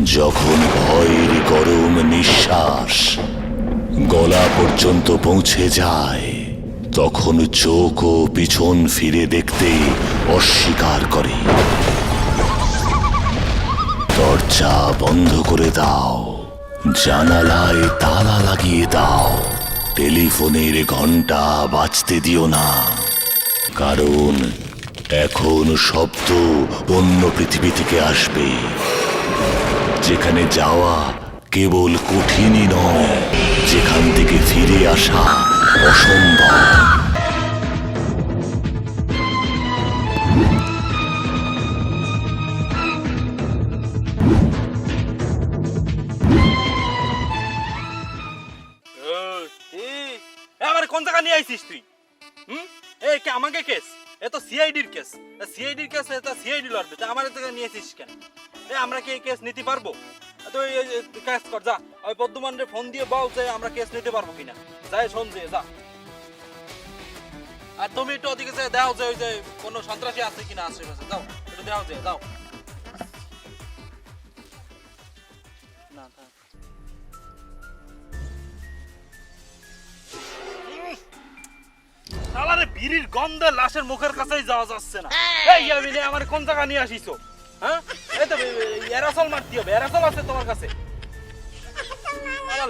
যখন ভয়ের গরম নিঃশ্বাস গলা পর্যন্ত পৌঁছে যায়, তখন চোখও পিছন ফিরে দেখতে অস্বীকার করে। দরজা বন্ধ করে দাও, জানালায় তালা লাগিয়ে দাও, টেলিফোনের ঘন্টা বাজতে দিও না, কারণ এখন শব্দ অন্য পৃথিবী থেকে আসবে, যেখানে যাওয়া কেবল কঠিনই নয়, যেখান থেকে ফিরে আসা অসম্ভব। কোন জায়গা নিয়ে আইছিস তুই? এই কে আমাকে কেস? এ তো সিআইডির কেস। সিআইডির কেস, এটা সিআইডি লড়বে। আমার জায়গা নিয়ে আইছিস কেন? আমরা কি এই কেস নিতে পারবো? তো কেস কর, যা ওই পদ্মমানরে ফোন দিয়ে বল যে আমরা কেস নিতে পারবো কিনা। যাই শোন যে যা। আর তুমি একটু ওদিকে যে দাও যে ওই যে কোনো সন্ত্রাসী আছে কিনা আশেপাশে, যাও একটু দাও যে যাও। না থাক। শালারে বিড়ির গন্ধে লাশের মুখের কাছেই যাওয়া যাচ্ছে না। এই ইয়ামিনে আমার কোন জায়গা নিয়ে আসিছো? হ্যাঁ, এই তো এরাসল মারতে হবে। এরাসল আছে তোমার কাছে?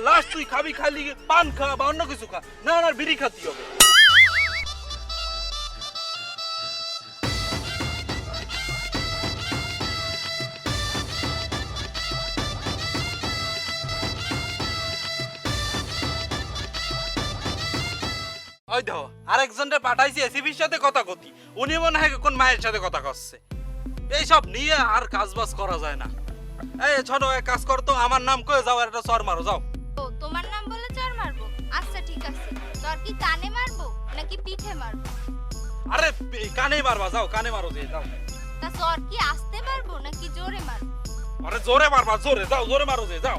লাশ তুই খাবি, খালি পান খা বা অন্য কিছু খা, না আমার বিড়ি খাতে হবে। ওই দেখো আরেকজনটা পাঠাইছি এসিপির সাথে কথা কতি, উনি মনে হয় কোন মায়ের সাথে কথা করছে। এইসব নিয়ে আর কাজ বাজ করা যায় না। এই ছোট এক কাজ কর তো, আমার নাম কয়ে যাও আর একটা চর মারো যাও। ও তোমার নাম বলে চর মারবো? আচ্ছা ঠিক আছে। চর কি কানে মারবো নাকি পিঠে মারবো? আরে কানে মারবা, যাও কানে মারো যে যাও। তা চর কি আস্তে মারবো নাকি জোরে মারবো? আরে জোরে মারবা, জোরে যাও, জোরে মারো যে যাও।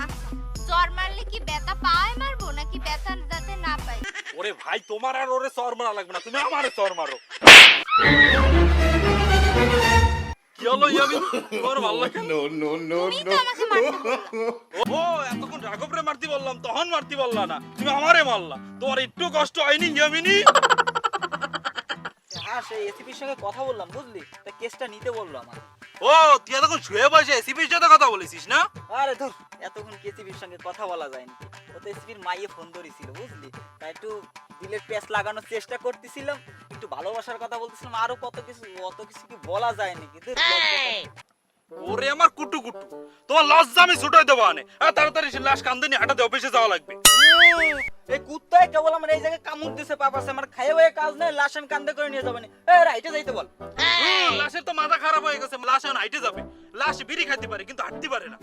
আচ্ছা, চর মারলে কি ব্যথা পায় মারবো নাকি ব্যথা যাতে না পাই? ওরে ভাই তোমার আর ওরে চর মারা লাগবে না, তুমি আমারে চর মারো। কি হলো ইয়ামিন, তোমার ভালো লাগে? তুমি তো আমাকে মারতে ও এতক্ষণ রাঘবরে মারতে বললাম, তখন মারতে বললা না, তুমি আমারে মারলা। তোমার একটু কষ্ট হয়নি ইয়ামিনী? হ্যাঁ, সেই এসিপির সঙ্গে কথা বললাম বুঝলি, তা কেসটা নিতে বললো আমার। ও তুই এতক্ষণ শুয়ে বসে এসিপির সাথে কথা বলেছিস না? আরে ধুর, এতক্ষণ এসিপির সঙ্গে কথা বলা যায়নি। ও তো এসিপির মাইয়ে ফোন ধরেছিল বুঝলি, তাই একটু দিলের পেঁচ লাগানোর চেষ্টা করতেছিলাম, একটু ভালোবাসার কথা বলতেছিলাম, আরো কত কিছু, অত কিছু কি বলা যায় নাকি। ওরে আমার কুটু কুটু, তোমার লজ্জা আমি ছুটাই দেবো আনে। তাড়াতাড়ি সে লাশ কান্দে নিয়ে হাঁটাতে অফিসে যাওয়া লাগবে। এই কুত্তায় কেবল আমার এই জায়গায় কামড় দিছে পাপাসে, আমার খাইয়ে হয়ে কাজ নেই, লাশ আমি কান্দে করে নিয়ে যাবো না। এই রাইটে যাইতে বল। লাশের তো মাথা খারাপ হয়ে গেছে, লাশ এখন হাইটে যাবে। লাশ বিড়ি খাইতে পারে কিন্তু হাঁটতে পারে না।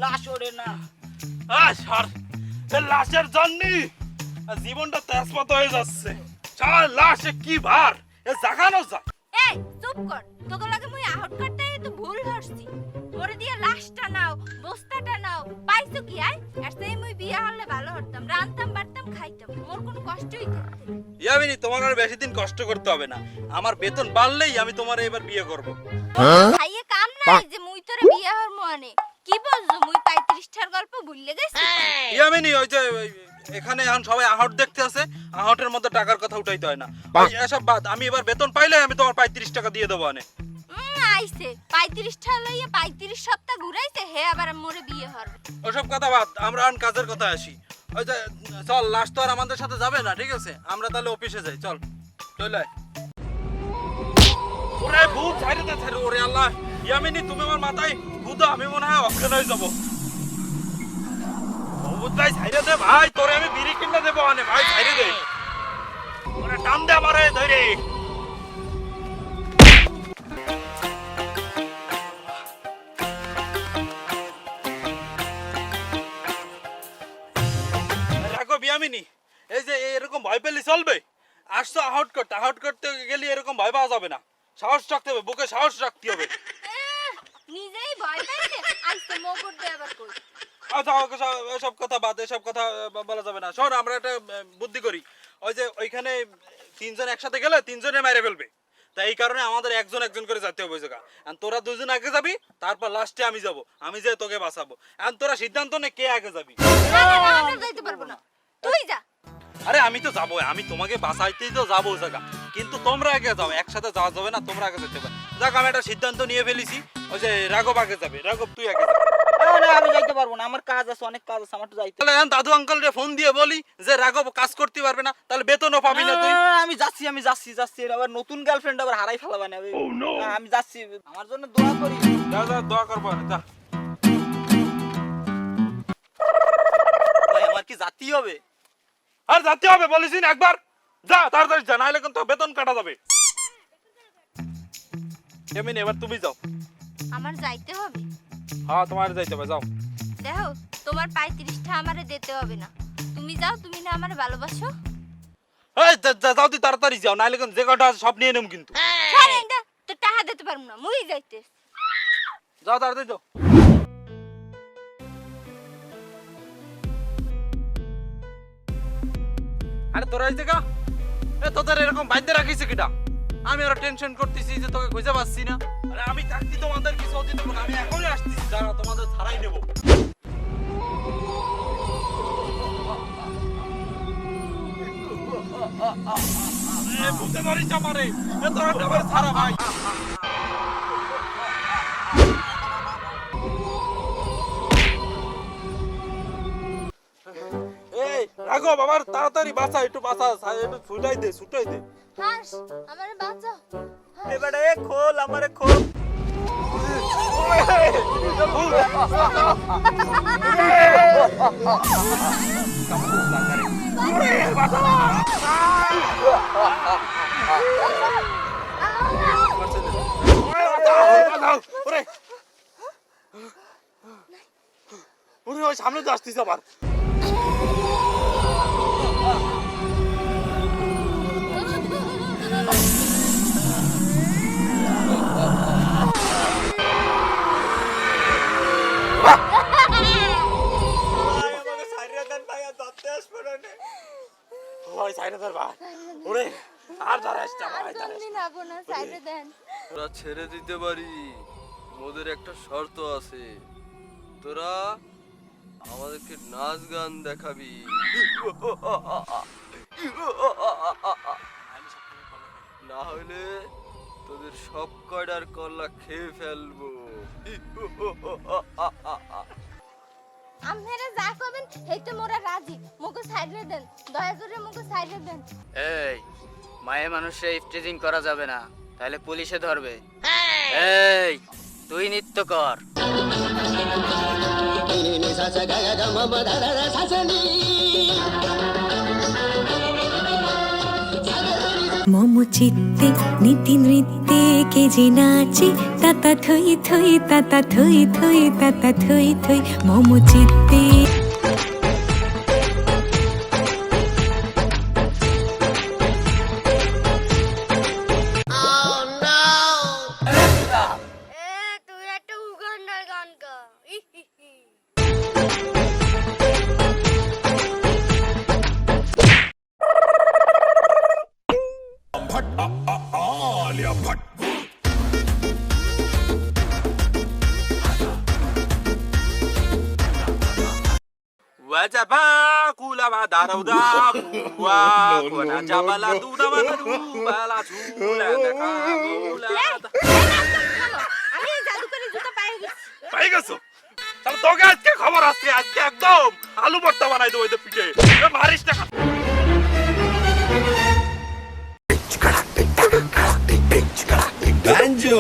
লাশ ওরে না, লাশের জন্য জীবনটা তেজপাত হয়ে যাচ্ছে। লাশে কি ভার, জাগানো যায়। এই চুপ কর, তোকে লাগে মুই আহট করতে তো ভুল ধরছি। মোরে দিয়ে লাশটা নাও, বস্তাটা নাও, পাইছো কি আই? আর সেই মুই বিয়া হলে ভালো হতাম, রান্তাম বাড়তাম খাইতাম, মোর কোনো কষ্টই থাকতে না। ইয়ামিনী তোমার আর বেশি দিন কষ্ট করতে হবে না, আমার বেতন বাড়লেই আমি তোমার এবার বিয়ে করব। খাইয়ে কাম নাই যে মুই তোরে বিয়া হর মানে। কি বলছো মুই 35টার গল্প ভুললে গেছি? ইয়ামিনী ওই যে এখানে এখন সবাই আহট দেখতে আছে, আহটের মধ্যে টাকার কথা উঠাইতে হয় না। এসব বাদ, আমি এবার বেতন পাইলে আমি তোমার 35 টাকা দিয়ে দেবো আনে। আইছে 35টা লইয়া 35 সপ্তাহ ঘুরাইছে, হে আবার মোরে বিয়ে হরবে। ওসব কথা বাদ, আমরা এখন কাজের কথা আসি। ওই যে চল, লাশ তো আর আমাদের সাথে যাবে না, ঠিক আছে? আমরা তাহলে অফিসে যাই, চল চল। ওরে ভূত ছাইরে দে, ছাইরে। ওরে আল্লাহ, ইয়ামিনী তুমি আমার মাথায় গুদা, আমি মনে হয় অজ্ঞান হয়ে যাবো। ভূত ভাই ছাইরে দে ভাই, তোরে আমি বিড়ি কিনে দেবো আনে ভাই, ছাইরে দে। ওরে টান দে আমারে ধরে। চলবে? আসছো আউট করতে গেলে এরকম ভয় পাওয়া যাবে না, সাহস রাখতে হবে, বুকে সাহস রাখতে হবে। নিজেই ভয় পাইছে আইছে মোগর দে আবার কই। আচ্ছা এসব কথা বাদ, এসব কথা বলা যাবে না। শোন, আমরা একটা বুদ্ধি করি, ওই যে ওইখানে তিনজন একসাথে গেলে তিনজনে মেরে ফেলবে, তাই এই কারণে আমাদের একজন একজন করে যেতে হবে ওই জায়গা। আর তোরা দুজন আগে যাবি, তারপর লাস্টে আমি যাব, আমি যে তোকে বাঁচাবো। আর তোরা সিদ্ধান্ত নে কে আগে যাবি। না না না, আমরা যাইতে পারবো না, তুই যা। আরে আমি তো যাবো, আমি তোমাকে বাঁচাইতেই তো যাবো ওই জায়গা, কিন্তু তোমরা আগে যাও, একসাথে যাওয়া যাবে না, তোমরা আগে যেতে পারো। যাক, আমি একটা সিদ্ধান্ত নিয়ে ফেলেছি, ওই যে রাঘব আগে যাবে। রাঘব তুই আগে যাবে। না আমি যাইতে পারবো না, আমার কাজ আছে, অনেক কাজ আছে, আমার একটু যাইতে হবে। তাহলে এখন দাদু আঙ্কেলরে ফোন দিয়ে বলি যে রাঘব কাজ করতে পারবে না, তাহলে বেতনও পাবি না তুই। আমি যাচ্ছি আবার নতুন গার্লফ্রেন্ড আবার হারাই ফেলাবা না। আমি যাচ্ছি, আমার জন্য দোয়া করি। যা দোয়া করবো, যা। ভাই আমার কি জাতি হবে? আর যেতে হবে বলেছি না একবার, যা তাড়াতাড়ি যা, নাহলে কিন্তু বেতন কাটা যাবে। এমনি এবার তুমি যাও। আমার যাইতে হবে? হ্যাঁ তোমার যাইতে হবে, যাও। দেখো, তোমার 35টা আমারে দিতে হবে না, তুমি যাও, তুমি না আমারে ভালোবাসো। এই যাও তুই তাড়াতাড়ি যাও, নাহলে কিন্তু যে কটা আছে সব নিয়ে নেব কিন্তু। আরে এটা তো টাকা দিতে পারবো না, মুই যাইতে। যাও তাড়াতাড়ি যাও। আরে তোরা এই জায়গা, তোদের এরকম বাইন্দে রাখিস কিটা? আমি আরো টেনশন করতেছি যে তোকে খুঁজে পাচ্ছি না। আরে আমি থাকতি তোমাদের কিছু হতে দেবো না, আমি এখনই আসতেছি, যারা তোমাদের ছাড়াই নেবো। বুঝতে পারিস আমারে, তোরা আমার ছাড়া ভাই। এই রাঘব, আমার তাড়াতাড়ি বাঁচা, একটু বাঁচা, একটু ছুটাই দে। হাস, আমারে বাঁচাও। এবারে খোল, আমারে খোল। ওই সামনে তো আসতিস আবার। তোরা ছেড়ে দিতে পারি, ওদের একটা শর্ত আছে, তোরা আমাদেরকে নাচ গান দেখাবি। না হলে তোদের সব কয়টার কল্লা খেয়ে ফেলবো। আপনারা যা করবেন হেইতে মোরা রাজি, মুগো সাইডে দেন, দয়া করে মুগো সাইডে দেন। এই মায়ে মানুষে ইফটিজিং করা যাবে না, তাহলে পুলিশে ধরবে। এই তুই নৃত্য কর। মম চিত্তে নীতি নৃত্যে কে যে নাচে, তাতা থই থই তাতা থই থই তাতা থই থই মম চিত্তে। তুই একটা উগান্ডার গান গা। Wajaba kula madarauda buwa kona jabala duda madu bala chula nakabula. আমি জাদুকরি জুতা পাই গেছি। পাই গেছো? তাহলে তোকে আজকে খবর আসছে, আজকে একদম আলু ভর্তা বানাই দেবো এদের পিঠে। মারিস না। Banjo!